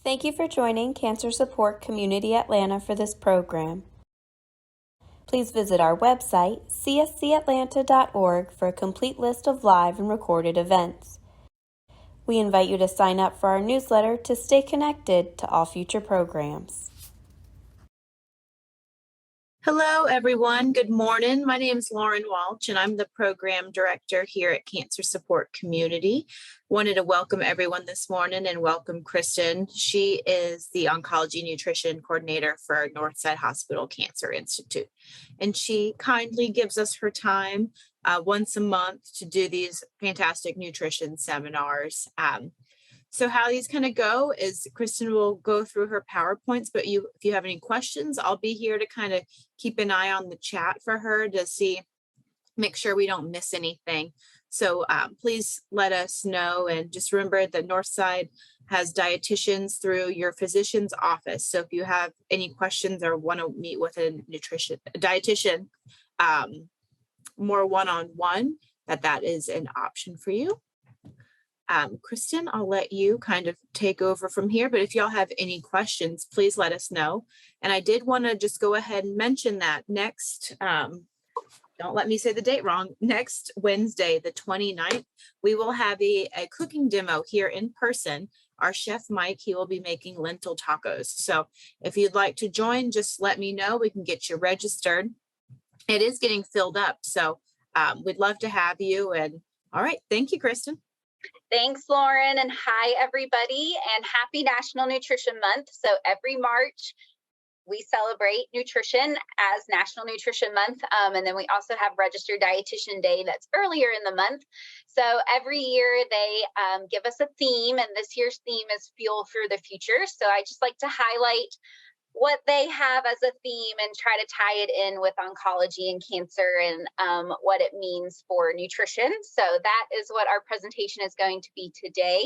Thank you for joining Cancer Support Community Atlanta for this program. Please visit our website, cscatlanta.org, for a complete list of live and recorded events. We invite you to sign up for our newsletter to stay connected to all future programs. Hello, everyone. Good morning. My name is Lauren Walsh, and I'm the program director here at Cancer Support Community. Wanted to welcome everyone this morning and welcome Kristin. She is the Oncology Nutrition Coordinator for Northside Hospital Cancer Institute, and she kindly gives us her time once a month to do these fantastic nutrition seminars. So how these kind of go is Kristin will go through her PowerPoints, but if you have any questions, I'll be here to kind of keep an eye on the chat for her to make sure we don't miss anything. So please let us know. And just remember that Northside has dietitians through your physician's office. So if you have any questions or want to meet with a dietitian more one-on-one, that is an option for you. Kristin, I'll let you kind of take over from here, but if y'all have any questions, please let us know. And I did want to just go ahead and mention that next, don't let me say the date wrong, next Wednesday, the 29th, we will have a cooking demo here in person. Our chef, Mike, he will be making lentil tacos. So if you'd like to join, just let me know. We can get you registered. It is getting filled up, so we'd love to have you. And all right, thank you, Kristin. Thanks, Lauren, and hi, everybody, and happy National Nutrition Month. So every March, we celebrate nutrition as National Nutrition Month, and then we also have Registered Dietitian Day that's earlier in the month. So every year they give us a theme, and this year's theme is Fuel for the Future. So I just like to highlight what they have as a theme and try to tie it in with oncology and cancer and what it means for nutrition. So that is what our presentation is going to be today.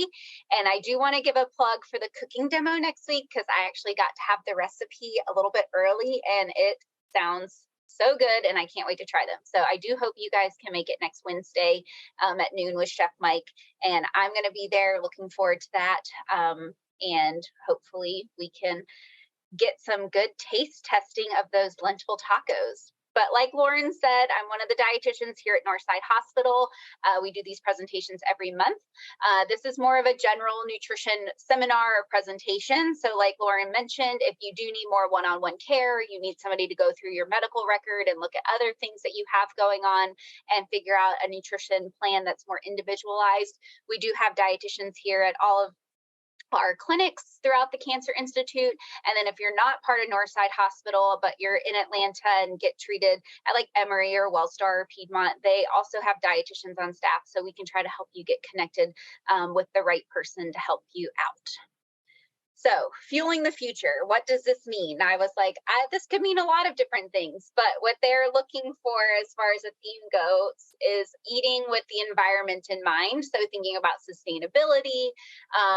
And I do want to give a plug for the cooking demo next week because I actually got to have the recipe a little bit early and it sounds so good and I can't wait to try them. So I do hope you guys can make it next Wednesday at noon with Chef Mike. And I'm going to be there, looking forward to that. And hopefully we can get some good taste testing of those lentil tacos. But like Lauren said, I'm one of the dietitians here at Northside Hospital. We do these presentations every month. This is more of a general nutrition seminar or presentation. So like Lauren mentioned, if you do need more one-on-one care, you need somebody to go through your medical record and look at other things that you have going on and figure out a nutrition plan that's more individualized. We do have dietitians here at all of our clinics throughout the Cancer Institute. And then if you're not part of Northside Hospital, but you're in Atlanta and get treated at like Emory or Wellstar or Piedmont, they also have dietitians on staff. So we can try to help you get connected with the right person to help you out. So fueling the future, what does this mean? I was like, this could mean a lot of different things, but what they're looking for as far as a theme goes is eating with the environment in mind. So thinking about sustainability,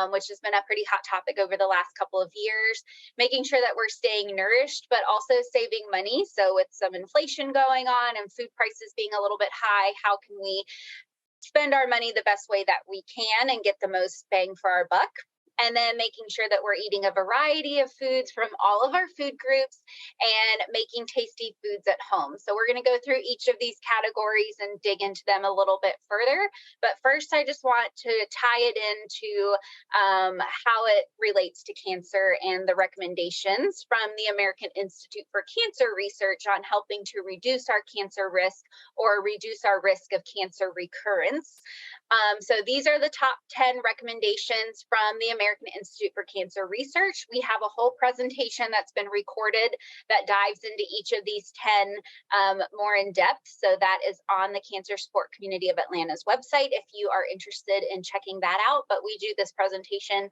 which has been a pretty hot topic over the last couple of years, making sure that we're staying nourished, but also saving money. So with some inflation going on and food prices being a little bit high, how can we spend our money the best way that we can and get the most bang for our buck? And then making sure that we're eating a variety of foods from all of our food groups and making tasty foods at home. So we're going to go through each of these categories and dig into them a little bit further. But first, I just want to tie it into how it relates to cancer and the recommendations from the American Institute for Cancer Research on helping to reduce our cancer risk or reduce our risk of cancer recurrence. So these are the top 10 recommendations from the American Institute for Cancer Research. We have a whole presentation that's been recorded that dives into each of these 10 more in depth. So that is on the Cancer Support Community of Atlanta's website if you are interested in checking that out. But we do this presentation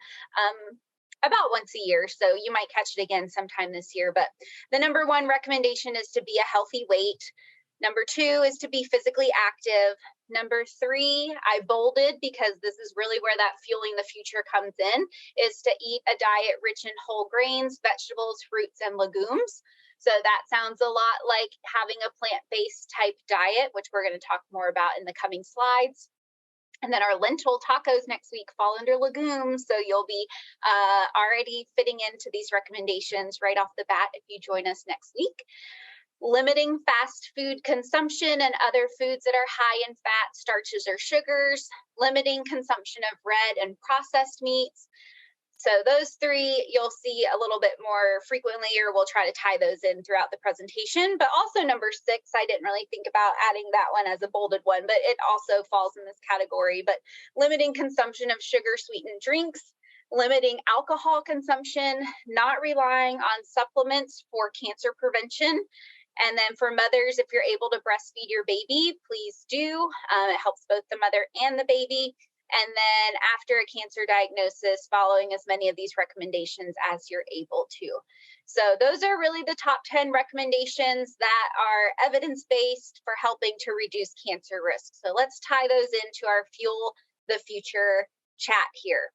about once a year, so you might catch it again sometime this year. But the number one recommendation is to be a healthy weight. Number two is to be physically active. Number three, I bolded because this is really where that fueling the future comes in, is to eat a diet rich in whole grains, vegetables, fruits, and legumes. So that sounds a lot like having a plant-based type diet, which we're going to talk more about in the coming slides. And then our lentil tacos next week fall under legumes. So you'll be already fitting into these recommendations right off the bat if you join us next week. Limiting fast food consumption and other foods that are high in fat, starches, or sugars. Limiting consumption of red and processed meats. So those three you'll see a little bit more frequently, or we'll try to tie those in throughout the presentation. But also number 6, I didn't really think about adding that one as a bolded one, but it also falls in this category. But limiting consumption of sugar sweetened drinks, limiting alcohol consumption, not relying on supplements for cancer prevention. And then for mothers, if you're able to breastfeed your baby, please do. It helps both the mother and the baby. And then after a cancer diagnosis, following as many of these recommendations as you're able to. So those are really the top 10 recommendations that are evidence-based for helping to reduce cancer risk. So let's tie those into our Fuel the Future chat here.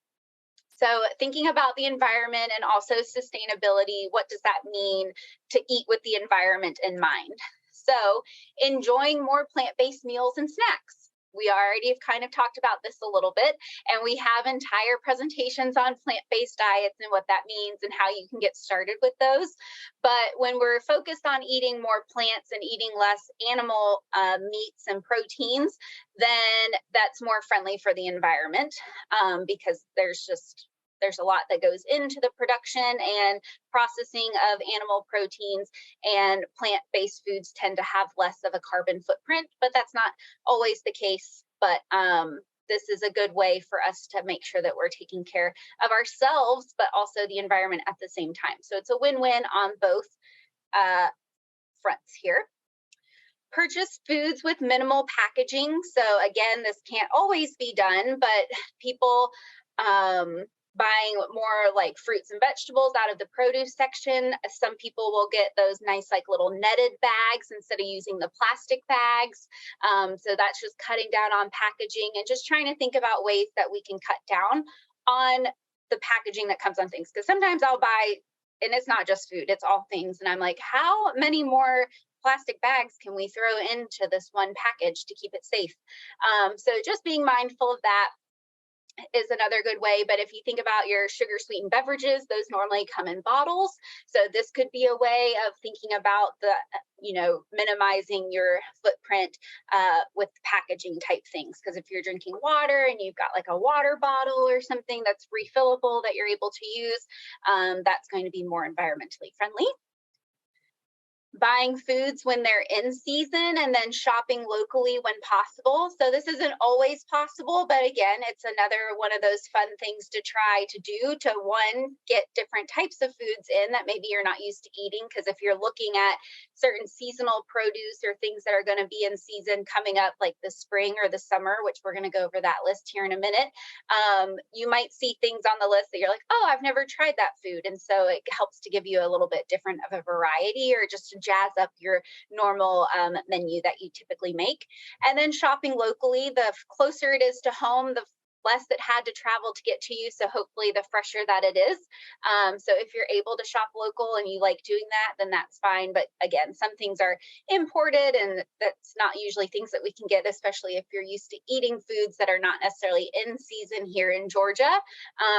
So thinking about the environment and also sustainability, what does that mean to eat with the environment in mind? So enjoying more plant-based meals and snacks. We already have kind of talked about this a little bit, and we have entire presentations on plant-based diets and what that means and how you can get started with those. But when we're focused on eating more plants and eating less animal meats and proteins, then that's more friendly for the environment because there's a lot that goes into the production and processing of animal proteins, and plant-based foods tend to have less of a carbon footprint, but that's not always the case. But this is a good way for us to make sure that we're taking care of ourselves, but also the environment at the same time. So it's a win-win on both fronts here. Purchase foods with minimal packaging. So again, this can't always be done, but people buying more like fruits and vegetables out of the produce section. Some people will get those nice like little netted bags instead of using the plastic bags. So that's just cutting down on packaging and just trying to think about ways that we can cut down on the packaging that comes on things. Because sometimes I'll buy, and it's not just food, it's all things. And I'm like, how many more plastic bags can we throw into this one package to keep it safe? So just being mindful of that is another good way. But if you think about your sugar sweetened beverages, those normally come in bottles. So this could be a way of thinking about the, minimizing your footprint with packaging type things. Because if you're drinking water and you've got like a water bottle or something that's refillable that you're able to use, that's going to be more environmentally friendly. Buying foods when they're in season and then shopping locally when possible. So this isn't always possible, but again, it's another one of those fun things to try to do to, one, get different types of foods in that maybe you're not used to eating. Because if you're looking at certain seasonal produce or things that are going to be in season coming up like the spring or the summer, which we're going to go over that list here in a minute, you might see things on the list that you're like, oh, I've never tried that food. And so it helps to give you a little bit different of a variety, or just to jazz up your normal menu that you typically make. And then shopping locally, the closer it is to home, the less it had to travel to get to you. So hopefully the fresher that it is. So if you're able to shop local and you like doing that, then that's fine. But again, some things are imported and that's not usually things that we can get, especially if you're used to eating foods that are not necessarily in season here in Georgia,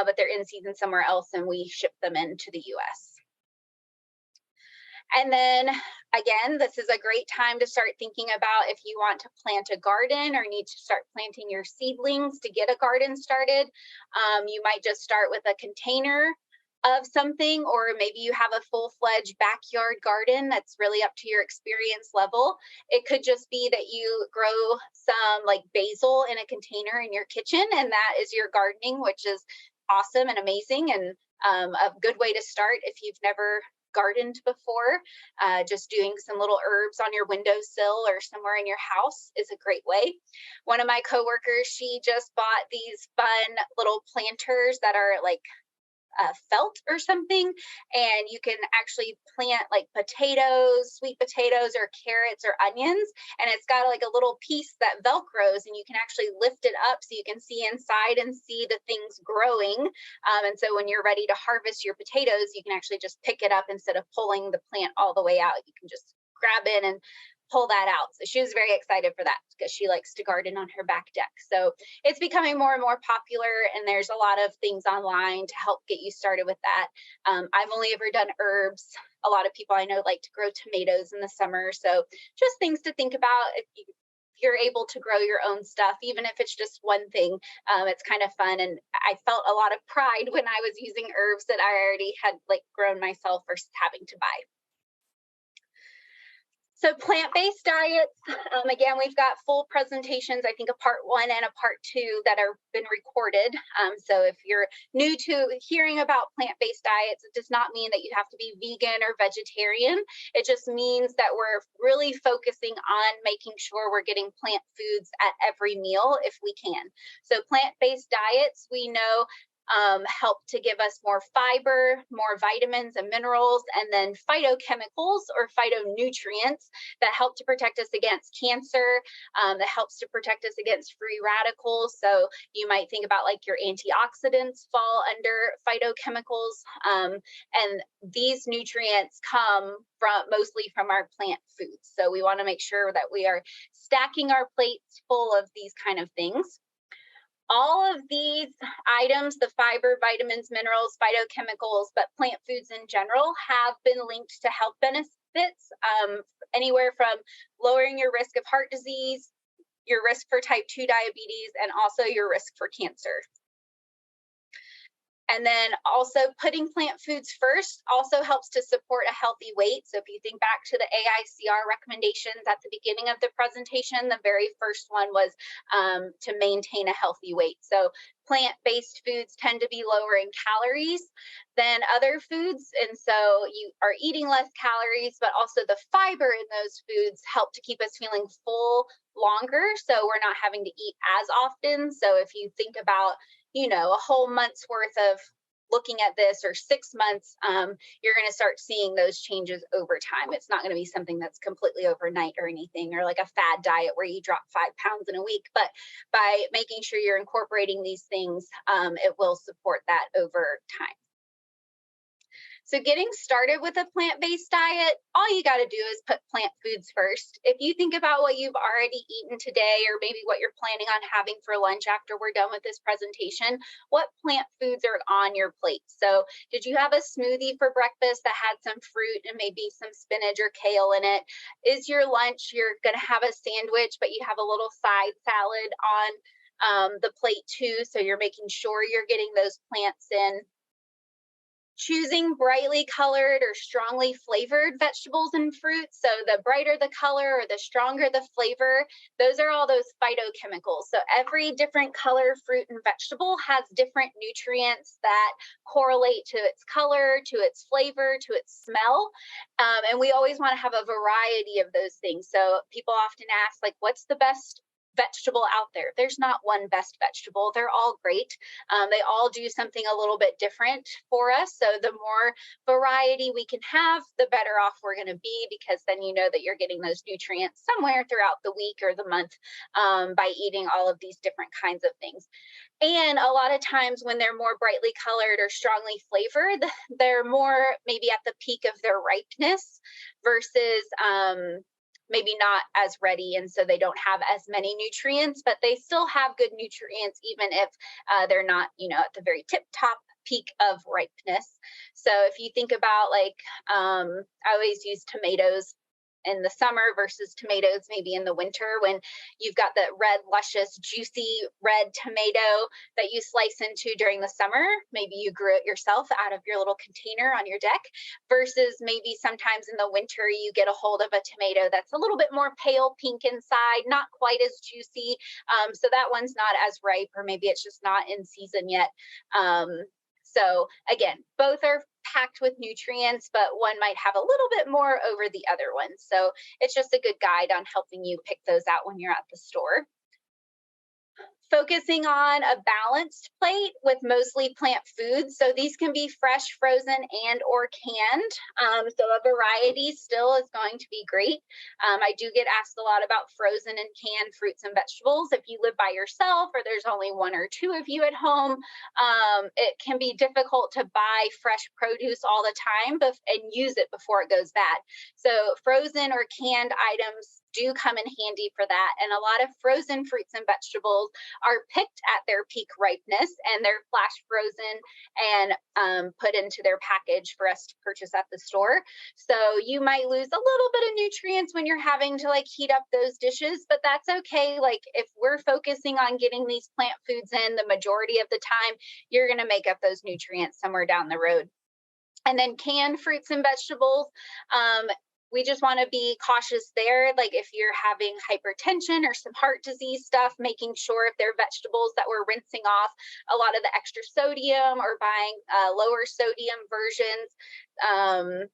but they're in season somewhere else and we ship them into the US. And then again, this is a great time to start thinking about if you want to plant a garden or need to start planting your seedlings to get a garden started. You might just start with a container of something, or maybe you have a full-fledged backyard garden that's really up to your experience level. It could just be that you grow some like basil in a container in your kitchen, and that is your gardening, which is awesome and amazing, and a good way to start if you've never gardened before. Just doing some little herbs on your windowsill or somewhere in your house is a great way. One of my coworkers, she just bought these fun little planters that are like felt or something, and you can actually plant like potatoes, sweet potatoes or carrots or onions, and it's got like a little piece that velcros, and you can actually lift it up so you can see inside and see the things growing. And so when you're ready to harvest your potatoes, you can actually just pick it up instead of pulling the plant all the way out. You can just grab it and pull that out. So she was very excited for that because she likes to garden on her back deck. So it's becoming more and more popular, and there's a lot of things online to help get you started with that. I've only ever done herbs. A lot of people I know like to grow tomatoes in the summer. So just things to think about if you're able to grow your own stuff, even if it's just one thing. It's kind of fun. And I felt a lot of pride when I was using herbs that I already had like grown myself versus having to buy. So plant-based diets, again, we've got full presentations, I think a part 1 and a part 2 that are been recorded. So if you're new to hearing about plant-based diets, it does not mean that you have to be vegan or vegetarian. It just means that we're really focusing on making sure we're getting plant foods at every meal if we can. So plant-based diets, we know, help to give us more fiber, more vitamins and minerals, and then phytochemicals or phytonutrients that help to protect us against cancer, that helps to protect us against free radicals. So you might think about like your antioxidants fall under phytochemicals, and these nutrients come mostly from our plant foods. So we want to make sure that we are stacking our plates full of these kind of things. All of these items, the fiber, vitamins, minerals, phytochemicals, but plant foods in general, have been linked to health benefits, anywhere from lowering your risk of heart disease, your risk for type 2 diabetes, and also your risk for cancer. And then also putting plant foods first also helps to support a healthy weight. So if you think back to the AICR recommendations at the beginning of the presentation, the very first one was to maintain a healthy weight. So plant-based foods tend to be lower in calories than other foods. And so you are eating less calories, but also the fiber in those foods help to keep us feeling full longer. So we're not having to eat as often. So if you think about a whole month's worth of looking at this, or 6 months, you're going to start seeing those changes over time. It's not going to be something that's completely overnight or anything, or like a fad diet where you drop 5 pounds in a week. But by making sure you're incorporating these things, it will support that over time. So getting started with a plant-based diet, all you got to do is put plant foods first. If you think about what you've already eaten today, or maybe what you're planning on having for lunch after we're done with this presentation, what plant foods are on your plate? So did you have a smoothie for breakfast that had some fruit and maybe some spinach or kale in it? Is your lunch, you're going to have a sandwich, but you have a little side salad on the plate too, so you're making sure you're getting those plants in. Choosing brightly colored or strongly flavored vegetables and fruits. So the brighter the color or the stronger the flavor, those are all those phytochemicals. So every different color, fruit, and vegetable has different nutrients that correlate to its color, to its flavor, to its smell. And we always want to have a variety of those things. So people often ask, like, what's the best vegetable out there? There's not one best vegetable. They're all great. They all do something a little bit different for us. So the more variety we can have, the better off we're going to be, because then you know that you're getting those nutrients somewhere throughout the week or the month by eating all of these different kinds of things. And a lot of times when they're more brightly colored or strongly flavored, they're more maybe at the peak of their ripeness versus maybe not as ready, and so they don't have as many nutrients, but they still have good nutrients even if they're not, at the very tip top peak of ripeness. So if you think about, like, I always use tomatoes in the summer versus tomatoes maybe in the winter, when you've got the red, luscious, juicy red tomato that you slice into during the summer. Maybe you grew it yourself out of your little container on your deck, versus maybe sometimes in the winter you get a hold of a tomato that's a little bit more pale pink inside, not quite as juicy. So that one's not as ripe, or maybe it's just not in season yet. So again, both are packed with nutrients, but one might have a little bit more over the other one. So it's just a good guide on helping you pick those out when you're at the store. Focusing on a balanced plate with mostly plant foods. So these can be fresh, frozen, and or canned. So a variety still is going to be great. I do get asked a lot about frozen and canned fruits and vegetables. If you live by yourself, or there's only 1 or 2 of you at home, it can be difficult to buy fresh produce all the time and use it before it goes bad. So frozen or canned items do come in handy for that. And a lot of frozen fruits and vegetables are picked at their peak ripeness, and they're flash frozen and put into their package for us to purchase at the store. So you might lose a little bit of nutrients when you're having to like heat up those dishes, but that's okay. Like if we're focusing on getting these plant foods in the majority of the time, you're going to make up those nutrients somewhere down the road. And then canned fruits and vegetables, we just want to be cautious there. Like if you're having hypertension or some heart disease stuff, making sure if they're vegetables that we're rinsing off a lot of the extra sodium or buying lower sodium versions.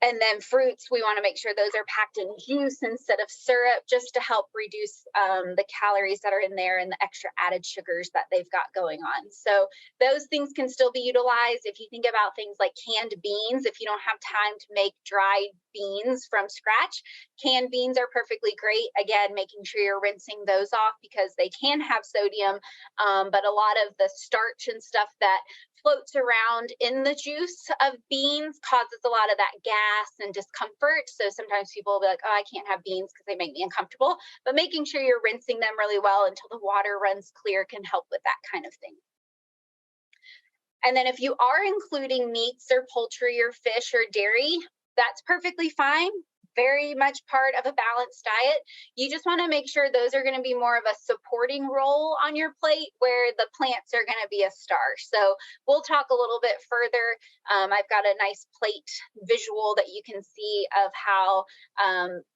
And then fruits, we want to make sure those are packed in juice instead of syrup, just to help reduce the calories that are in there and the extra added sugars that they've got going on. So those things can still be utilized. If you think about things like canned beans, if you don't have time to make dried beans from scratch, canned beans are perfectly great. Again, making sure you're rinsing those off because they can have sodium, but a lot of the starch and stuff that floats around in the juice of beans causes a lot of that gas and discomfort. So sometimes people will be like, oh, I can't have beans because they make me uncomfortable. But making sure you're rinsing them really well until the water runs clear can help with that kind of thing. And then if you are including meats or poultry or fish or dairy, that's perfectly fine. Very much part of a balanced diet. You just want to make sure those are going to be more of a supporting role on your plate, where the plants are going to be a star. So we'll talk a little bit further. I've got a nice plate visual that you can see of how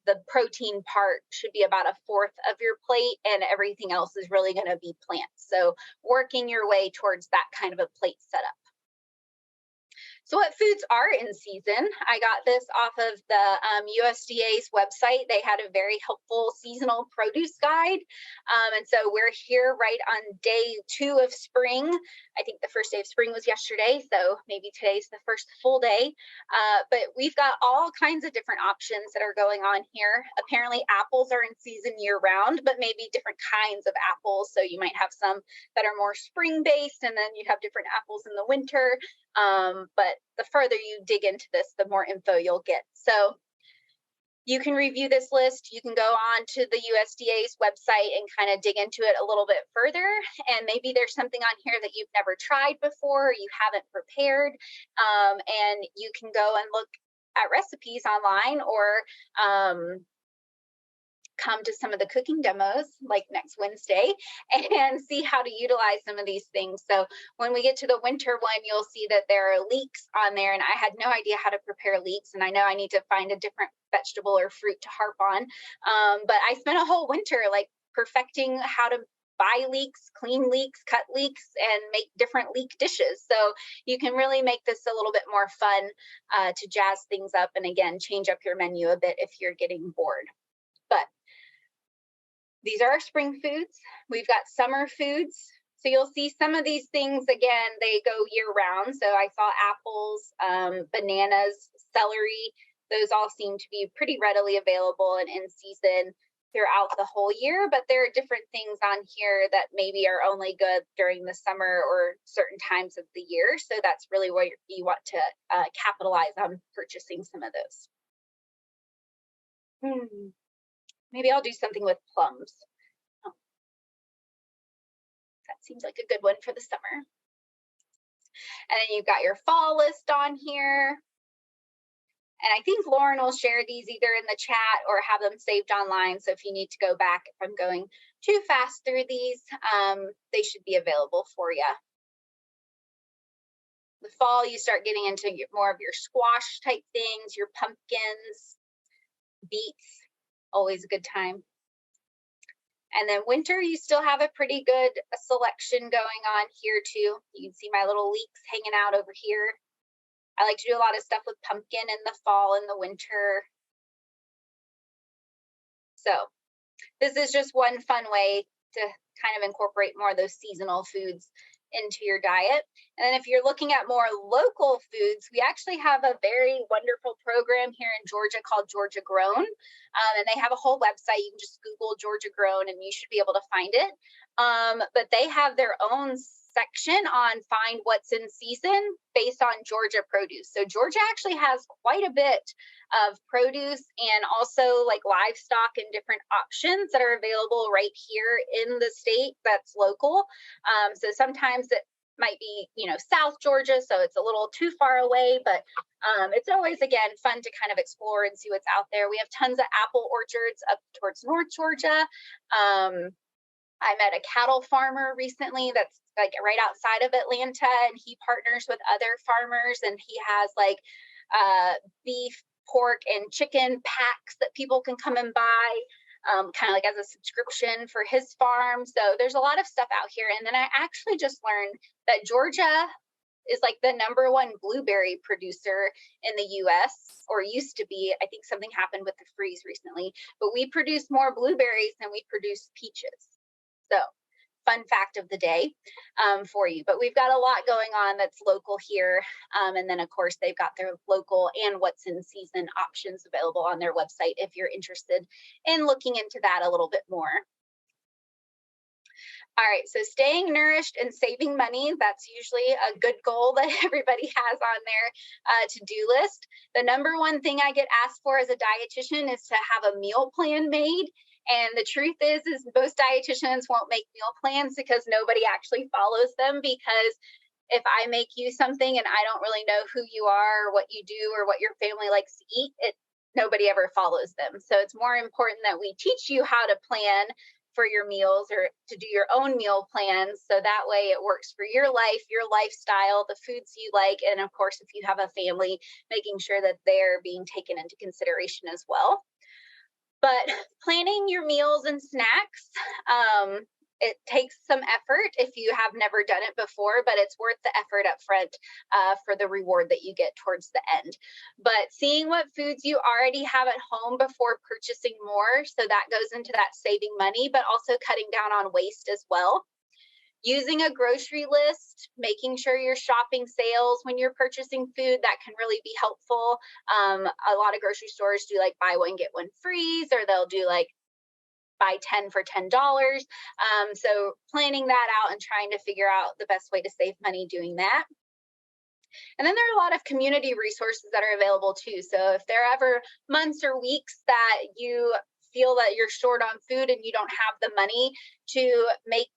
the protein part should be about 1/4 of your plate, and everything else is really going to be plants. So working your way towards that kind of a plate setup. So what foods are in season? I got this off of the USDA's website. They had a very helpful seasonal produce guide. And so we're here right on day 2 of spring. I think the first day of spring was yesterday, so maybe today's the first full day. But we've got all kinds of different options that are going on here. Apparently apples are in season year round, but maybe different kinds of apples. So you might have some that are more spring based, and then you have different apples in the winter. But the further you dig into this, the more info you'll get. So you can review this list. You can go on to the USDA's website and kind of dig into it a little bit further. And maybe there's something on here that you've never tried before, or you haven't prepared. And you can go and look at recipes online, or come to some of the cooking demos like next Wednesday and see how to utilize some of these things. So when we get to the winter one, you'll see that there are leeks on there, and I had no idea how to prepare leeks, and I know I need to find a different vegetable or fruit to harp on. But I spent a whole winter like perfecting how to buy leeks, clean leeks, cut leeks, and make different leek dishes. So you can really make this a little bit more fun to jazz things up, and again, change up your menu a bit if you're getting bored. But these are our spring foods. We've got summer foods. So you'll see some of these things, again, they go year round. So I saw apples, bananas, celery. Those all seem to be pretty readily available and in season throughout the whole year. But there are different things on here that maybe are only good during the summer or certain times of the year. So that's really where you want to capitalize on purchasing some of those. Maybe I'll do something with plums. Oh, that seems like a good one for the summer. And then you've got your fall list on here. And I think Lauren will share these either in the chat or have them saved online. So if you need to go back, if I'm going too fast through these, they should be available for you. The fall, you start getting into more of your squash type things, your pumpkins, beets. Always a good time. And then winter, you still have a pretty good selection going on here too. You can see my little leeks hanging out over here. I like to do a lot of stuff with pumpkin in the fall and the winter. So this is just one fun way to kind of incorporate more of those seasonal foods into your diet. And then if you're looking at more local foods, we actually have a very wonderful program here in Georgia called Georgia Grown. And they have a whole website. You can just Google Georgia Grown and you should be able to find it. But they have their own section on find what's in season based on Georgia produce. So Georgia actually has quite a bit of produce and also like livestock and different options that are available right here in the state that's local. So sometimes it might be, South Georgia, so it's a little too far away, but it's always, again, fun to kind of explore and see what's out there. We have tons of apple orchards up towards North Georgia. I met a cattle farmer recently that's like right outside of Atlanta, and he partners with other farmers, and he has like beef, pork, and chicken packs that people can come and buy, kind of like as a subscription for his farm. So there's a lot of stuff out here. And then I actually just learned that Georgia is like the #1 blueberry producer in the US, or used to be. I think something happened with the freeze recently, but we produce more blueberries than we produce peaches. So fun fact of the day for you. But we've got a lot going on that's local here. And then, of course, they've got their local and what's in season options available on their website if you're interested in looking into that a little bit more. All right, so staying nourished and saving money, that's usually a good goal that everybody has on their to-do list. The #1 thing I get asked for as a dietitian is to have a meal plan made. And the truth is most dietitians won't make meal plans because nobody actually follows them, because if I make you something and I don't really know who you are or what you do or what your family likes to eat, nobody ever follows them. So it's more important that we teach you how to plan for your meals or to do your own meal plans. So that way it works for your life, your lifestyle, the foods you like. And of course, if you have a family, making sure that they're being taken into consideration as well. But planning your meals and snacks, it takes some effort if you have never done it before, but it's worth the effort up front for the reward that you get towards the end. But seeing what foods you already have at home before purchasing more, so that goes into that saving money, but also cutting down on waste as well. Using a grocery list, making sure you're shopping sales when you're purchasing food, that can really be helpful. A lot of grocery stores do like buy one, get one free, or they'll do like buy 10 for $10. So planning that out and trying to figure out the best way to save money doing that. And then there are a lot of community resources that are available too. So if there are ever months or weeks that you feel that you're short on food and you don't have the money to make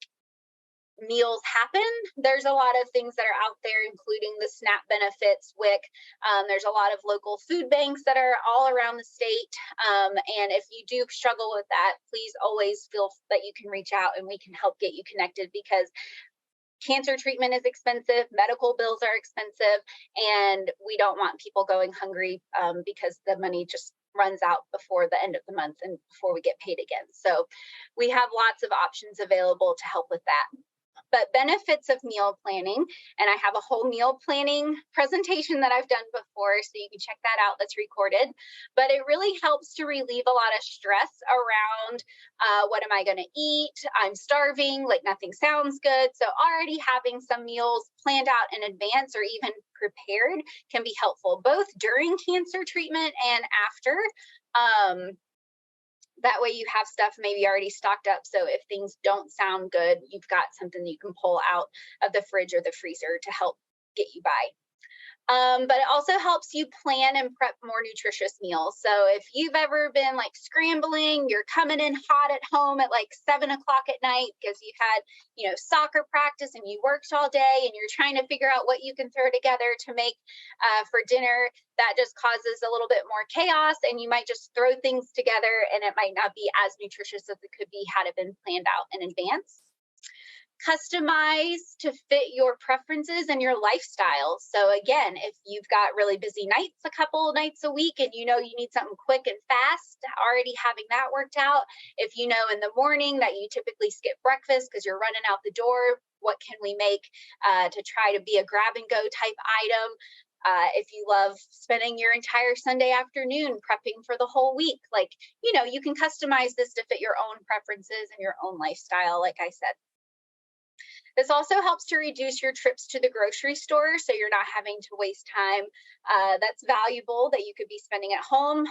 meals happen, there's a lot of things that are out there, including the SNAP benefits, WIC. There's a lot of local food banks that are all around the state. And if you do struggle with that, please always feel that you can reach out and we can help get you connected, because cancer treatment is expensive, medical bills are expensive, and we don't want people going hungry because the money just runs out before the end of the month and before we get paid again. So we have lots of options available to help with that. But benefits of meal planning, and I have a whole meal planning presentation that I've done before, so you can check that out, that's recorded. But it really helps to relieve a lot of stress around what am I going to eat? I'm starving, like nothing sounds good. So already having some meals planned out in advance or even prepared can be helpful, both during cancer treatment and after. That way you have stuff maybe already stocked up. So if things don't sound good, you've got something that you can pull out of the fridge or the freezer to help get you by. But it also helps you plan and prep more nutritious meals. So if you've ever been like scrambling, you're coming in hot at home at like 7 o'clock at night because you've had, soccer practice and you worked all day and you're trying to figure out what you can throw together to make for dinner, that just causes a little bit more chaos, and you might just throw things together and it might not be as nutritious as it could be had it been planned out in advance. Customize to fit your preferences and your lifestyle. So again, if you've got really busy nights a couple nights a week and you need something quick and fast, already having that worked out. If you know in the morning that you typically skip breakfast because you're running out the door, what can we make to try to be a grab and go type item? If you love spending your entire Sunday afternoon prepping for the whole week, you can customize this to fit your own preferences and your own lifestyle, like I said. This also helps to reduce your trips to the grocery store, so you're not having to waste time that's valuable that you could be spending at home,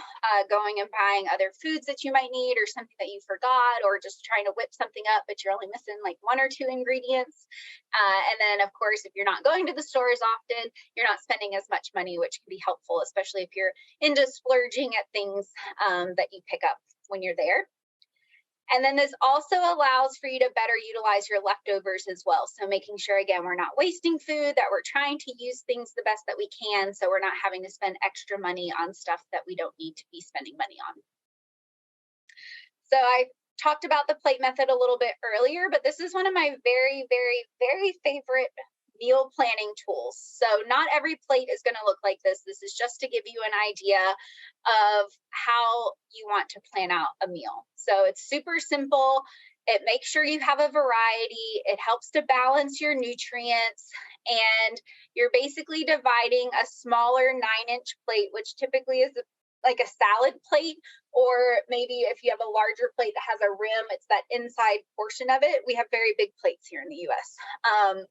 going and buying other foods that you might need or something that you forgot, or just trying to whip something up, but you're only missing like 1 or 2 ingredients. And then, of course, if you're not going to the stores often, you're not spending as much money, which can be helpful, especially if you're into splurging at things that you pick up when you're there. And then this also allows for you to better utilize your leftovers as well. So making sure, again, we're not wasting food, that we're trying to use things the best that we can, so we're not having to spend extra money on stuff that we don't need to be spending money on. So I talked about the plate method a little bit earlier, but this is one of my very, very, very favorite meal planning tools. So not every plate is going to look like this. This is just to give you an idea of how you want to plan out a meal. So it's super simple. It makes sure you have a variety. It helps to balance your nutrients. And you're basically dividing a smaller 9-inch plate, which typically is like a salad plate, or maybe if you have a larger plate that has a rim, it's that inside portion of it. We have very big plates here in the US.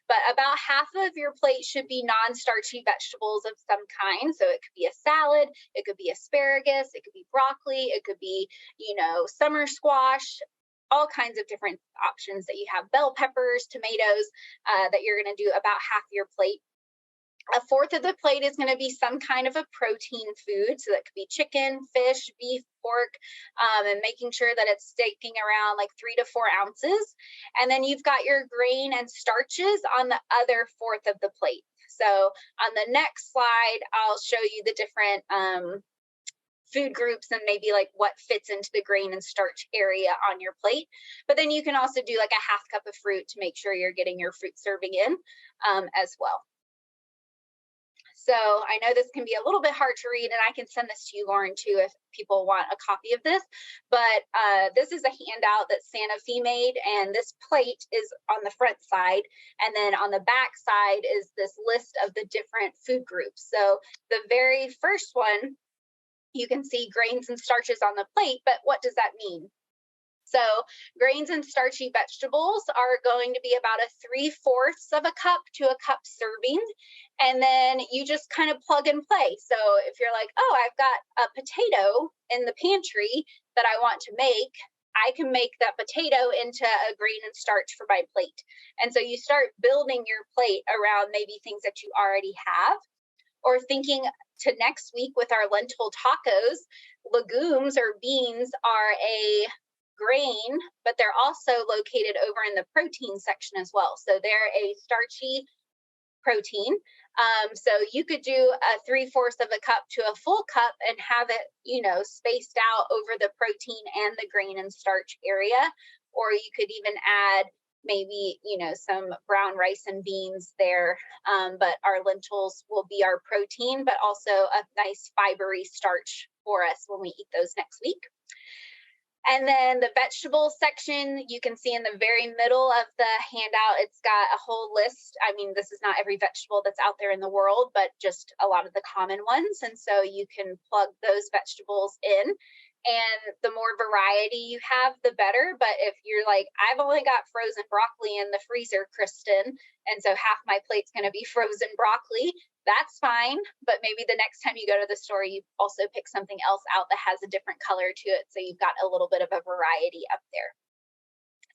But about half of your plate should be non-starchy vegetables of some kind. So it could be a salad, it could be asparagus, it could be broccoli, it could be, summer squash, all kinds of different options that you have, bell peppers, tomatoes, that you're going to do about half your plate. A fourth of the plate is going to be some kind of a protein food. So that could be chicken, fish, beef, pork, and making sure that it's sticking around like 3 to 4 ounces. And then you've got your grain and starches on the other fourth of the plate. So on the next slide, I'll show you the different food groups and maybe like what fits into the grain and starch area on your plate. But then you can also do like a half cup of fruit to make sure you're getting your fruit serving in as well. So I know this can be a little bit hard to read, and I can send this to you, Lauren, too, if people want a copy of this. But this is a handout that Santa Fe made, and this plate is on the front side. And then on the back side is this list of the different food groups. So the very first one, you can see grains and starches on the plate, but what does that mean? So grains and starchy vegetables are going to be about a 3/4 of a cup to a cup serving. And then you just kind of plug and play. So if you're like, oh, I've got a potato in the pantry that I want to make, I can make that potato into a grain and starch for my plate. And so you start building your plate around maybe things that you already have, or thinking to next week with our lentil tacos, legumes or beans are a grain, but they're also located over in the protein section as well. So they're a starchy protein. So you could do a 3/4 of a cup to a full cup and have it, spaced out over the protein and the grain and starch area. Or you could even add maybe, some brown rice and beans there. But our lentils will be our protein, but also a nice fibery starch for us when we eat those next week. And then the vegetable section, you can see in the very middle of the handout, it's got a whole list. I mean, this is not every vegetable that's out there in the world, but just a lot of the common ones. And so you can plug those vegetables in. And the more variety you have, the better. But if you're like, I've only got frozen broccoli in the freezer, Kristin, and so half my plate's going to be frozen broccoli, that's fine. But maybe the next time you go to the store, you also pick something else out that has a different color to it. So you've got a little bit of a variety up there.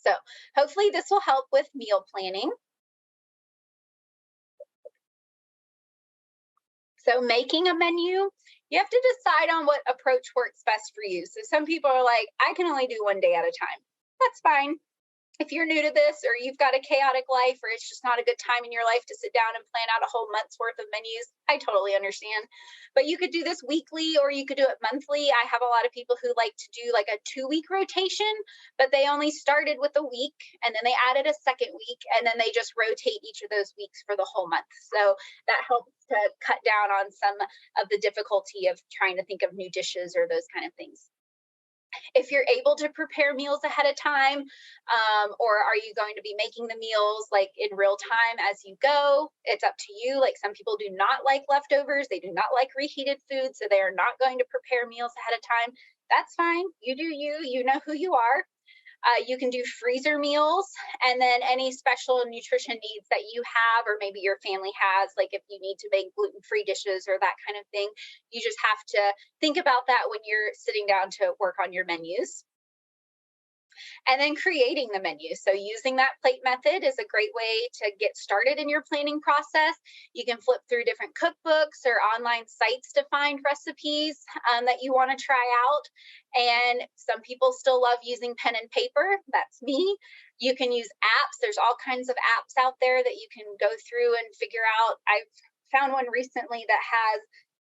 So hopefully this will help with meal planning. So making a menu, you have to decide on what approach works best for you. So some people are like, I can only do one day at a time. That's fine. If you're new to this, or you've got a chaotic life, or it's just not a good time in your life to sit down and plan out a whole month's worth of menus, I totally understand. But you could do this weekly, or you could do it monthly. I have a lot of people who like to do like a 2-week rotation, but they only started with a week, and then they added a second week, and then they just rotate each of those weeks for the whole month. So that helps to cut down on some of the difficulty of trying to think of new dishes or those kind of things. If you're able to prepare meals ahead of time, or are you going to be making the meals like in real time as you go, it's up to you. Like some people do not like leftovers. They do not like reheated food. So they are not going to prepare meals ahead of time. That's fine. You do you, you know who you are. You can do freezer meals, and then any special nutrition needs that you have, or maybe your family has, like if you need to make gluten-free dishes or that kind of thing, you just have to think about that when you're sitting down to work on your menus. And then creating the menu. So using that plate method is a great way to get started in your planning process. You can flip through different cookbooks or online sites to find recipes that you want to try out. And some people still love using pen and paper. That's me. You can use apps. There's all kinds of apps out there that you can go through and figure out. I've found one recently that has,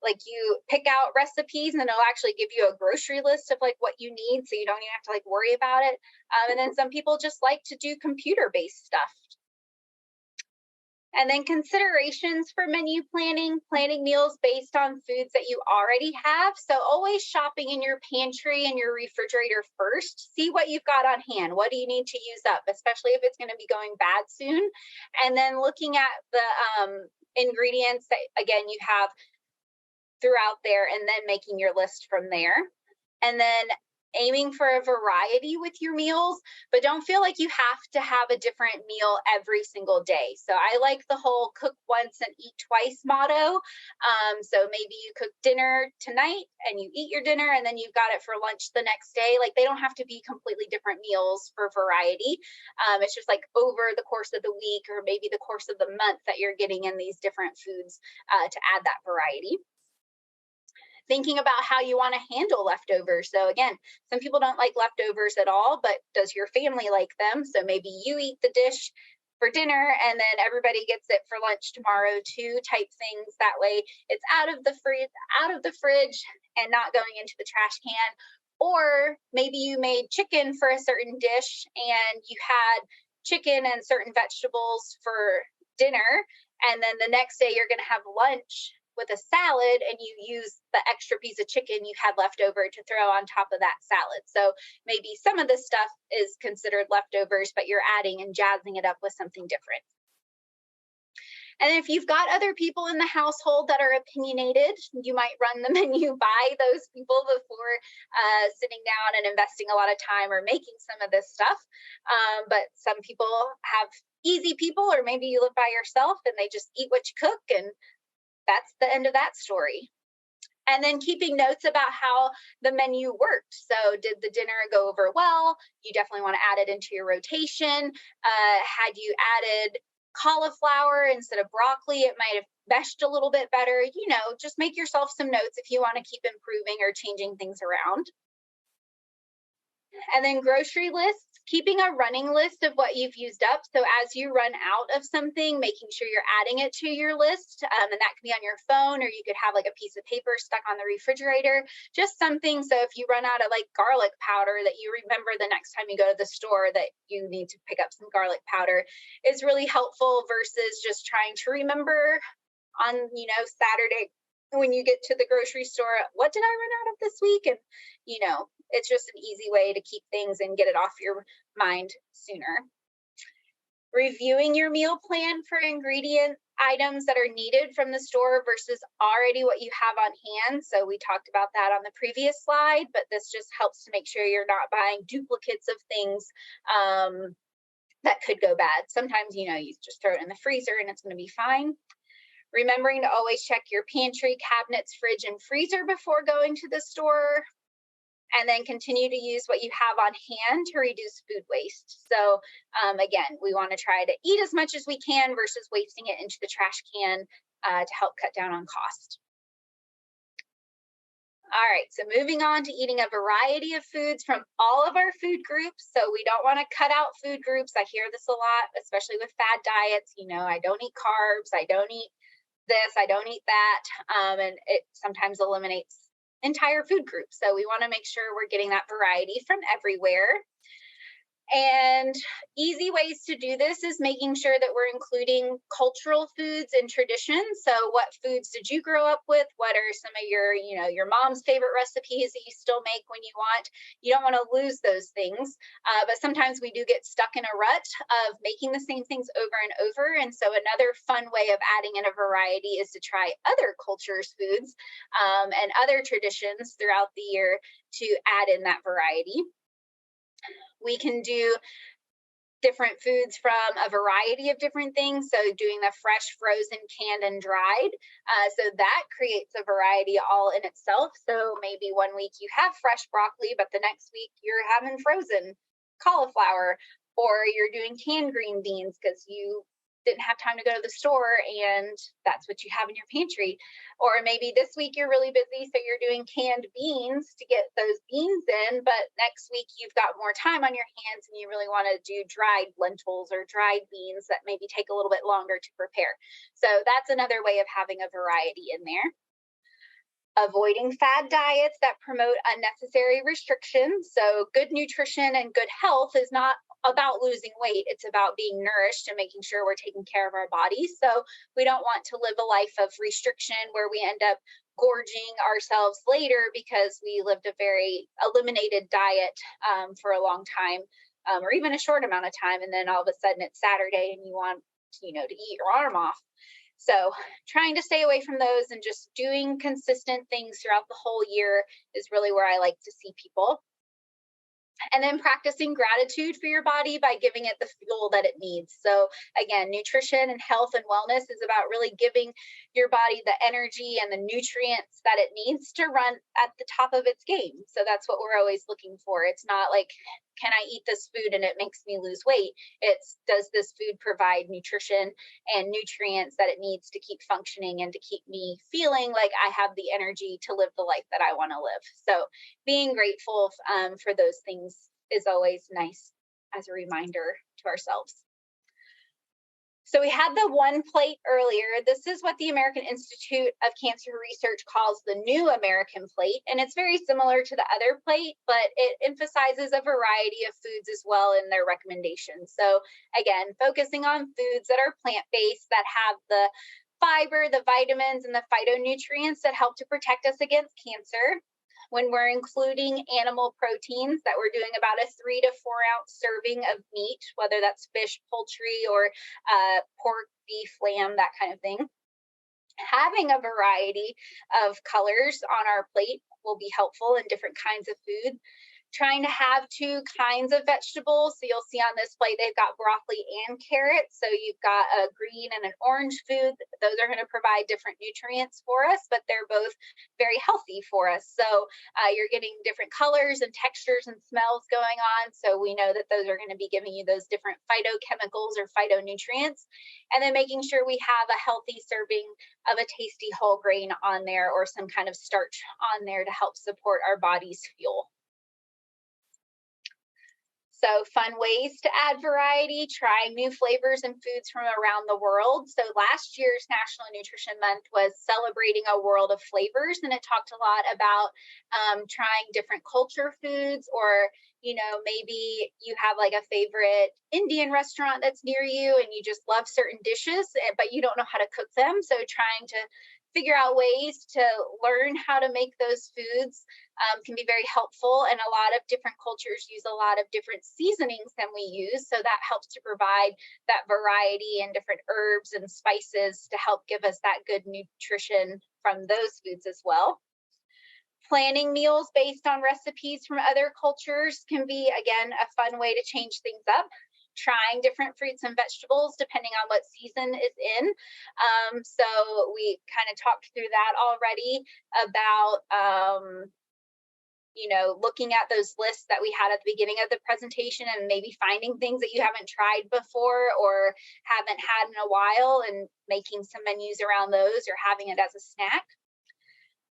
like, you pick out recipes and it'll actually give you a grocery list of like what you need, so you don't even have to like worry about it. And then some people just like to do computer-based stuff. And then considerations for menu planning meals based on foods that you already have. So always shopping in your pantry and your refrigerator first. See what you've got on hand. What do you need to use up, especially if it's going to be going bad soon? And then looking at the ingredients that, again, you have throughout there, and then making your list from there. And then aiming for a variety with your meals, but don't feel like you have to have a different meal every single day. So I like the whole cook once and eat twice motto. So maybe you cook dinner tonight and you eat your dinner and then you've got it for lunch the next day. Like, they don't have to be completely different meals for variety. It's just like over the course of the week or maybe the course of the month that you're getting in these different foods to add that variety. Thinking about how you want to handle leftovers. So again, some people don't like leftovers at all, but does your family like them? So maybe you eat the dish for dinner and then everybody gets it for lunch tomorrow too, type things. That way it's out of the fridge and not going into the trash can. Or maybe you made chicken for a certain dish and you had chicken and certain vegetables for dinner, and then the next day you're going to have lunch with a salad and you use the extra piece of chicken you had left over to throw on top of that salad. So maybe some of this stuff is considered leftovers, but you're adding and jazzing it up with something different. And if you've got other people in the household that are opinionated, you might run the menu by those people before sitting down and investing a lot of time or making some of this stuff. But some people have easy people, or maybe you live by yourself and they just eat what you cook, and that's the end of that story. And then keeping notes about how the menu worked. So did the dinner go over well? You definitely want to add it into your rotation. Had you added cauliflower instead of broccoli, it might have meshed a little bit better. You know, just make yourself some notes if you want to keep improving or changing things around. And then grocery lists, keeping a running list of what you've used up. So as you run out of something, making sure you're adding it to your list. And that can be on your phone, or you could have like a piece of paper stuck on the refrigerator, just something. So if you run out of like garlic powder, that you remember the next time you go to the store that you need to pick up some garlic powder, is really helpful versus just trying to remember on, you know, Saturday when you get to the grocery store, what did I run out of this week? And, you know, it's just an easy way to keep things and get it off your mind sooner. Reviewing your meal plan for ingredient items that are needed from the store versus already what you have on hand. So we talked about that on the previous slide, but this just helps to make sure you're not buying duplicates of things that could go bad. Sometimes, you know, you just throw it in the freezer and it's going to be fine. Remembering to always check your pantry, cabinets, fridge, and freezer before going to the store. And then continue to use what you have on hand to reduce food waste. So again, we want to try to eat as much as we can versus wasting it into the trash can to help cut down on cost. All right, so moving on to eating a variety of foods from all of our food groups. So we don't want to cut out food groups. I hear this a lot, especially with fad diets. You know, I don't eat carbs, I don't eat this, I don't eat that. And it sometimes eliminates entire food groups. So we want to make sure we're getting that variety from everywhere. And easy ways to do this is making sure that we're including cultural foods and traditions. So what foods did you grow up with? What are some of your, you know, your mom's favorite recipes that you still make when you want? You don't want to lose those things. But sometimes we do get stuck in a rut of making the same things over and over. And so another fun way of adding in a variety is to try other cultures' foods and other traditions throughout the year to add in that variety. We can do different foods from a variety of different things. So doing the fresh, frozen, canned, and dried. So that creates a variety all in itself. So maybe one week you have fresh broccoli, but the next week you're having frozen cauliflower, or you're doing canned green beans because you didn't have time to go to the store and that's what you have in your pantry. Or maybe this week you're really busy, so you're doing canned beans to get those beans in, but next week you've got more time on your hands and you really want to do dried lentils or dried beans that maybe take a little bit longer to prepare. So that's another way of having a variety in there. Avoiding fad diets that promote unnecessary restrictions. So good nutrition and good health is not about losing weight. It's about being nourished and making sure we're taking care of our bodies. So we don't want to live a life of restriction where we end up gorging ourselves later because we lived a very eliminated diet for a long time, or even a short amount of time. And then all of a sudden it's Saturday and you want, to eat your arm off. So trying to stay away from those and just doing consistent things throughout the whole year is really where I like to see people. And then practicing gratitude for your body by giving it the fuel that it needs. So again, nutrition and health and wellness is about really giving your body the energy and the nutrients that it needs to run at the top of its game. So that's what we're always looking for. It's not like, can I eat this food and it makes me lose weight? It's, does this food provide nutrition and nutrients that it needs to keep functioning and to keep me feeling like I have the energy to live the life that I want to live? So being grateful for those things is always nice as a reminder to ourselves. So we had the one plate earlier. This is what the American Institute of Cancer Research calls the new American plate. And it's very similar to the other plate, but it emphasizes a variety of foods as well in their recommendations. So again, focusing on foods that are plant-based, that have the fiber, the vitamins, and the phytonutrients that help to protect us against cancer. When we're including animal proteins, that we're doing about a 3 to 4 ounce serving of meat, whether that's fish, poultry, or pork, beef, lamb, that kind of thing. Having a variety of colors on our plate will be helpful in different kinds of food. Trying to have 2 kinds of vegetables. So you'll see on this plate, they've got broccoli and carrots. So you've got a green and an orange food. Those are going to provide different nutrients for us, but they're both very healthy for us. So you're getting different colors and textures and smells going on. So we know that those are going to be giving you those different phytochemicals or phytonutrients. And then making sure we have a healthy serving of a tasty whole grain on there or some kind of starch on there to help support our body's fuel. So fun ways to add variety, trying new flavors and foods from around the world. So last year's National Nutrition Month was celebrating a world of flavors, and it talked a lot about trying different culture foods, or maybe you have like a favorite Indian restaurant that's near you and you just love certain dishes, but you don't know how to cook them. So trying to figure out ways to learn how to make those foods can be very helpful. And a lot of different cultures use a lot of different seasonings than we use. So that helps to provide that variety and different herbs and spices to help give us that good nutrition from those foods as well. Planning meals based on recipes from other cultures can be, again, a fun way to change things up. Trying different fruits and vegetables depending on what season is in. So we kind of talked through that already about, looking at those lists that we had at the beginning of the presentation and maybe finding things that you haven't tried before or haven't had in a while and making some menus around those or having it as a snack.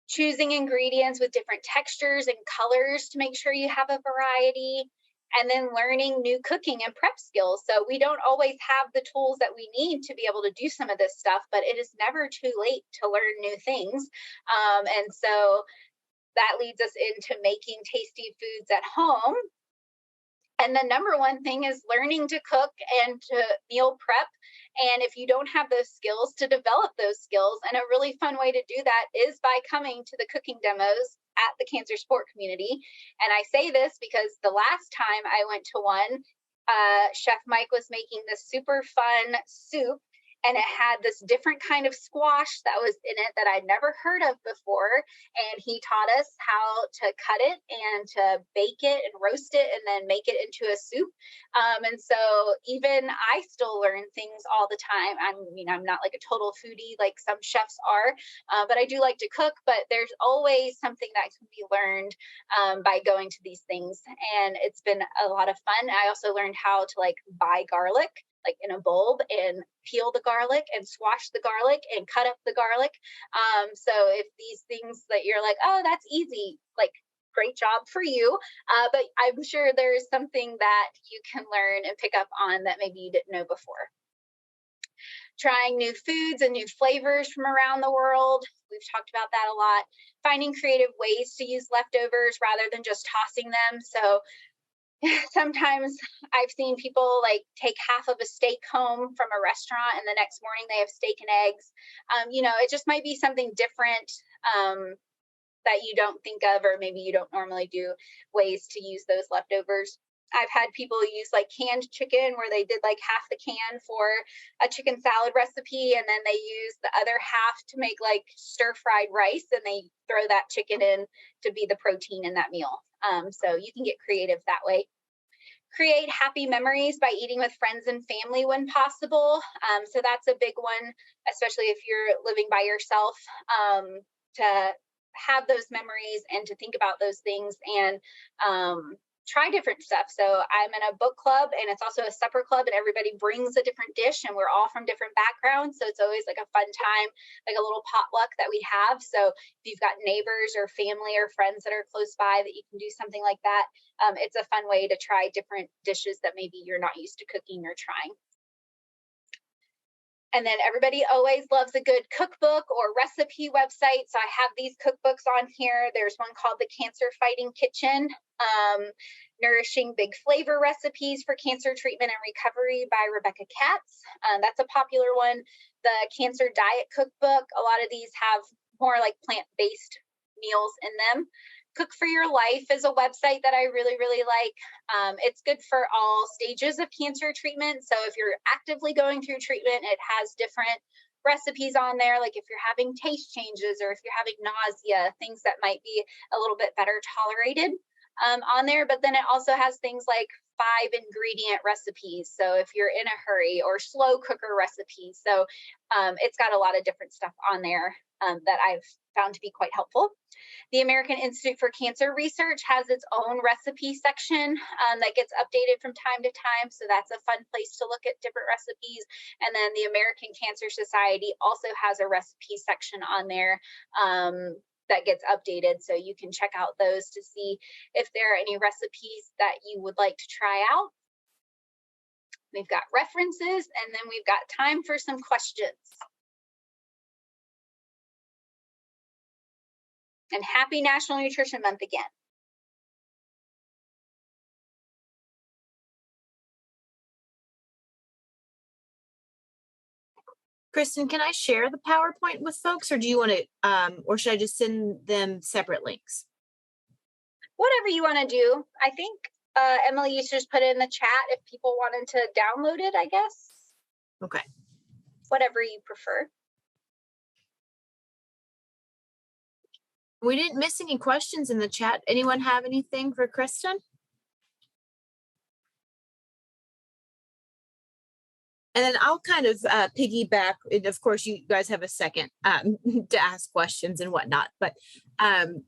Choosing ingredients with different textures and colors to make sure you have a variety. And then learning new cooking and prep skills. So we don't always have the tools that we need to be able to do some of this stuff, but it is never too late to learn new things. And so that leads us into making tasty foods at home. And the number one thing is learning to cook and to meal prep. And if you don't have those skills, to develop those skills. And a really fun way to do that is by coming to the cooking demos at the Cancer Support Community. And I say this because the last time I went to one, Chef Mike was making this super fun soup. and it had this different kind of squash that was in it that I'd never heard of before. And he taught us how to cut it and to bake it and roast it and then make it into a soup. And so even I still learn things all the time. I mean, I'm not like a total foodie like some chefs are, but I do like to cook, but there's always something that can be learned by going to these things. And it's been a lot of fun. I also learned how to like buy garlic, like in a bulb, and peel the garlic and squash the garlic and cut up the garlic. So if these things that you're like, oh, that's easy, like great job for you. But I'm sure there's something that you can learn and pick up on that maybe you didn't know before. Trying new foods and new flavors from around the world. We've talked about that a lot. Finding creative ways to use leftovers rather than just tossing them. So sometimes I've seen people like take half of a steak home from a restaurant and the next morning they have steak and eggs. It just might be something different that you don't think of, or maybe you don't normally do, ways to use those leftovers. I've had people use like canned chicken where they did like half the can for a chicken salad recipe, and then they use the other half to make like stir-fried rice, and they throw that chicken in to be the protein in that meal. So you can get creative that way. Create happy memories by eating with friends and family when possible. So that's a big one, especially if you're living by yourself, to have those memories and to think about those things and try different stuff. So I'm in a book club, and it's also a supper club, and everybody brings a different dish, and we're all from different backgrounds. So it's always like a fun time, like a little potluck that we have. So if you've got neighbors or family or friends that are close by that you can do something like that, it's a fun way to try different dishes that maybe you're not used to cooking or trying. And then everybody always loves a good cookbook or recipe website. So I have these cookbooks on here. There's one called The Cancer Fighting Kitchen, Nourishing Big Flavor Recipes for Cancer Treatment and Recovery by Rebecca Katz. That's a popular one. The Cancer Diet Cookbook. A lot of these have more like plant-based meals in them. Cook for Your Life is a website that I really, really like. It's good for all stages of cancer treatment. So if you're actively going through treatment, it has different recipes on there. Like if you're having taste changes or if you're having nausea, things that might be a little bit better tolerated on there. But then it also has things like 5 ingredient recipes. So if you're in a hurry, or slow cooker recipes. So it's got a lot of different stuff on there that I've found to be quite helpful. The American Institute for Cancer Research has its own recipe section that gets updated from time to time. So that's a fun place to look at different recipes. And then the American Cancer Society also has a recipe section on there that gets updated. So you can check out those to see if there are any recipes that you would like to try out. We've got references, and then we've got time for some questions. And happy National Nutrition Month again. Kristin, can I share the PowerPoint with folks, or do you want to, or should I just send them separate links? Whatever you want to do. I think Emily, you just put it in the chat if people wanted to download it, I guess. Okay. Whatever you prefer. We didn't miss any questions in the chat. Anyone have anything for Kristin? And then I'll kind of piggyback. And of course, you guys have a second to ask questions and whatnot. But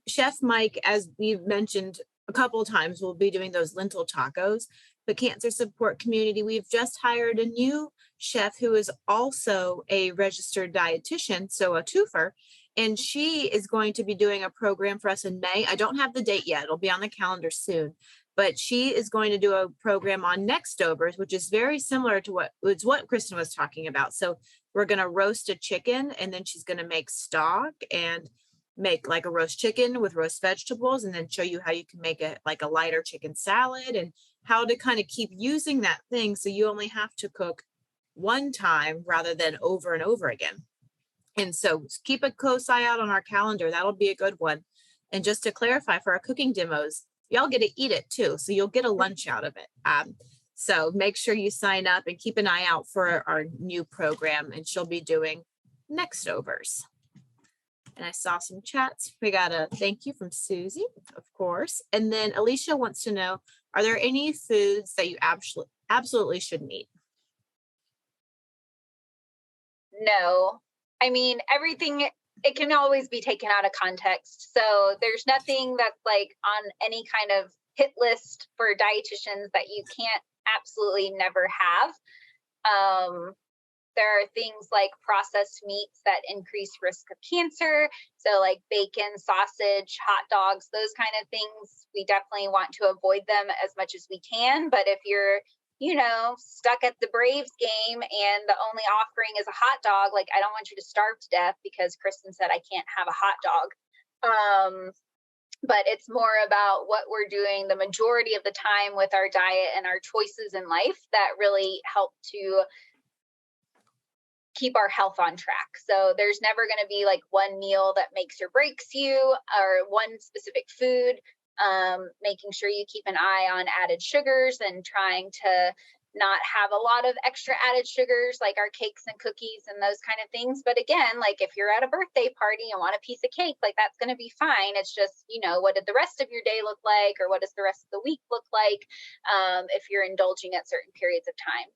Chef Mike, as we've mentioned a couple of times, will be doing those lentil tacos. The Cancer Support Community, we've just hired a new chef who is also a registered dietitian, so a twofer. And she is going to be doing a program for us in May. I don't have the date yet. It'll be on the calendar soon. But she is going to do a program on Nextovers, which is very similar to what Kristin was talking about. So we're going to roast a chicken, and then she's going to make stock and make like a roast chicken with roast vegetables, and then show you how you can make it like a lighter chicken salad and how to kind of keep using that thing so you only have to cook one time rather than over and over again. And so keep a close eye out on our calendar. That'll be a good one. And just to clarify, for our cooking demos, y'all get to eat it too. So you'll get a lunch out of it. So make sure you sign up and keep an eye out for our new program, and she'll be doing next overs. And I saw some chats. We got a thank you from Susie, of course. And then Alicia wants to know, are there any foods that you absolutely shouldn't eat? No. I mean, everything, it can always be taken out of context. So there's nothing that's like on any kind of hit list for dietitians that you can't absolutely never have. There are things like processed meats that increase risk of cancer. So like bacon, sausage, hot dogs, those kind of things, we definitely want to avoid them as much as we can. But if you're, stuck at the Braves game and the only offering is a hot dog, like I don't want you to starve to death because Kristin said I can't have a hot dog. But it's more about what we're doing the majority of the time with our diet and our choices in life that really help to keep our health on track. So there's never going to be like one meal that makes or breaks you or one specific food. Making sure you keep an eye on added sugars and trying to not have a lot of extra added sugars like our cakes and cookies and those kind of things. But again, like if you're at a birthday party and want a piece of cake, like that's going to be fine. It's just, what did the rest of your day look like, or what does the rest of the week look like if you're indulging at certain periods of time.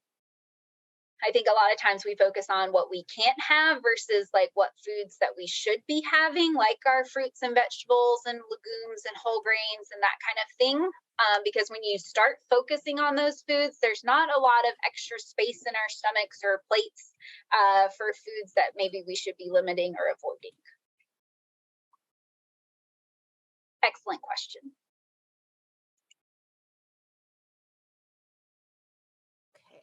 I think a lot of times we focus on what we can't have versus like what foods that we should be having, like our fruits and vegetables and legumes and whole grains and that kind of thing. Because when you start focusing on those foods, there's not a lot of extra space in our stomachs or plates for foods that maybe we should be limiting or avoiding. Excellent question.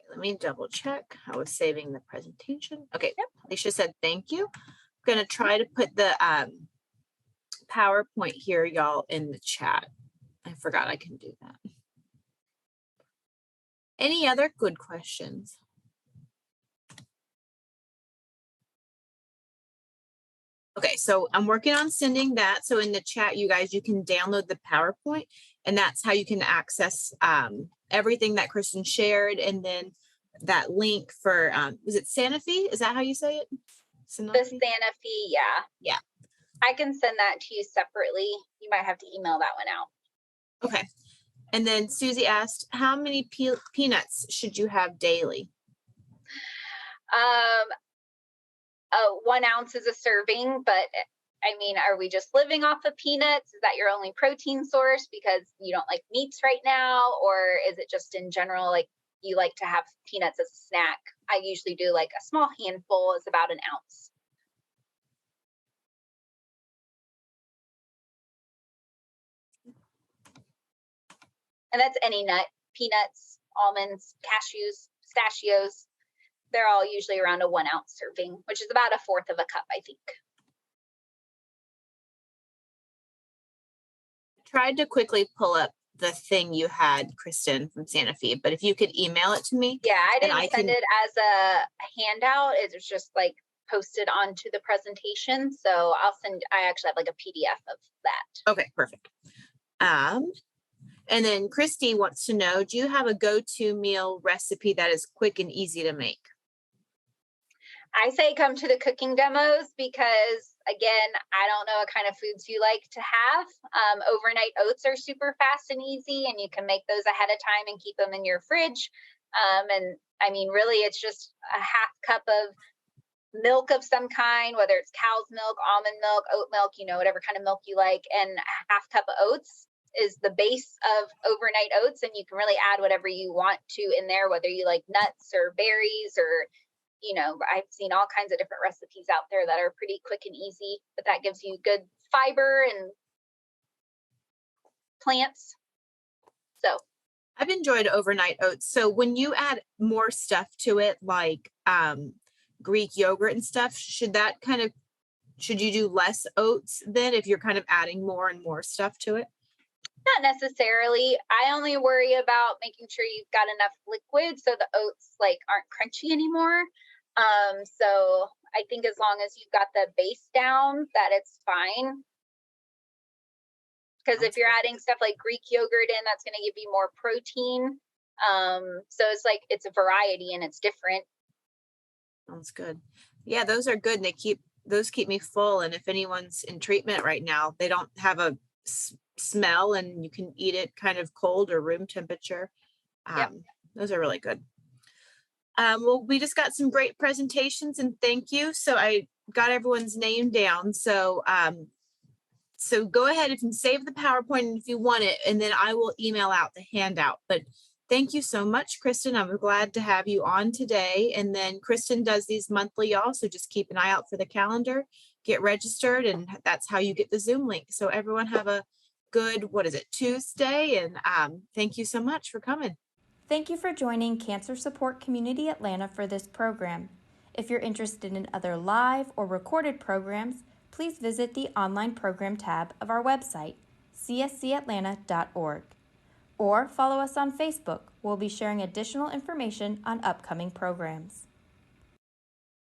Let me double check. I was saving the presentation. Okay, yep. Alicia said thank you. I'm going to try to put the PowerPoint here, y'all, in the chat. I forgot I can do that. Any other good questions? Okay, so I'm working on sending that. So in the chat, you guys, you can download the PowerPoint, and that's how you can access everything that Kristin shared. And then that link for, was it Sanofi? Is that how you say it? Sanofi? The Sanofi, yeah. Yeah. I can send that to you separately. You might have to email that one out. Okay. And then Susie asked, how many peanuts should you have daily? 1 ounce is a serving, but I mean, are we just living off of peanuts? Is that your only protein source because you don't like meats right now? Or is it just in general, like you like to have peanuts as a snack? I usually do like a small handful is about 1 ounce. And that's any nut, peanuts, almonds, cashews, pistachios. They're all usually around a 1 ounce serving, which is about 1/4 of a cup, I think. Tried to quickly pull up the thing you had, Kristin, from Sanofi, but if you could email it to me. Yeah, I didn't send it as a handout. It was just like posted onto the presentation. So I actually have like a PDF of that. Okay, perfect. And then Christy wants to know, do you have a go-to meal recipe that is quick and easy to make? I say come to the cooking demos because, again, I don't know what kind of foods you like to have. Overnight oats are super fast and easy, and you can make those ahead of time and keep them in your fridge. And I mean, really, it's just a 1/2 cup of milk of some kind, whether it's cow's milk, almond milk, oat milk, whatever kind of milk you like, and a 1/2 cup of oats is the base of overnight oats. And you can really add whatever you want to in there, whether you like nuts or berries or I've seen all kinds of different recipes out there that are pretty quick and easy, but that gives you good fiber and plants. So I've enjoyed overnight oats. So when you add more stuff to it, like Greek yogurt and stuff, should you do less oats then if you're kind of adding more and more stuff to it? Not necessarily. I only worry about making sure you've got enough liquid so the oats aren't crunchy anymore. So I think as long as you've got the base down, that it's fine. Because if you're adding stuff like Greek yogurt in, that's going to give you more protein. So it's like, it's a variety and it's different. Sounds good. Yeah, those are good. And those keep me full. And if anyone's in treatment right now, they don't have a smell and you can eat it kind of cold or room temperature. Yep. Those are really good. Well, we just got some great presentations and thank you. So I got everyone's name down. So so go ahead and save the PowerPoint if you want it, and then I will email out the handout. But thank you so much, Kristin. I'm glad to have you on today. And then Kristin does these monthly, y'all. So just keep an eye out for the calendar, get registered, and that's how you get the Zoom link. So everyone have a good, Tuesday. And thank you so much for coming. Thank you for joining Cancer Support Community Atlanta for this program. If you're interested in other live or recorded programs, please visit the online program tab of our website, cscatlanta.org, or follow us on Facebook. We'll be sharing additional information on upcoming programs.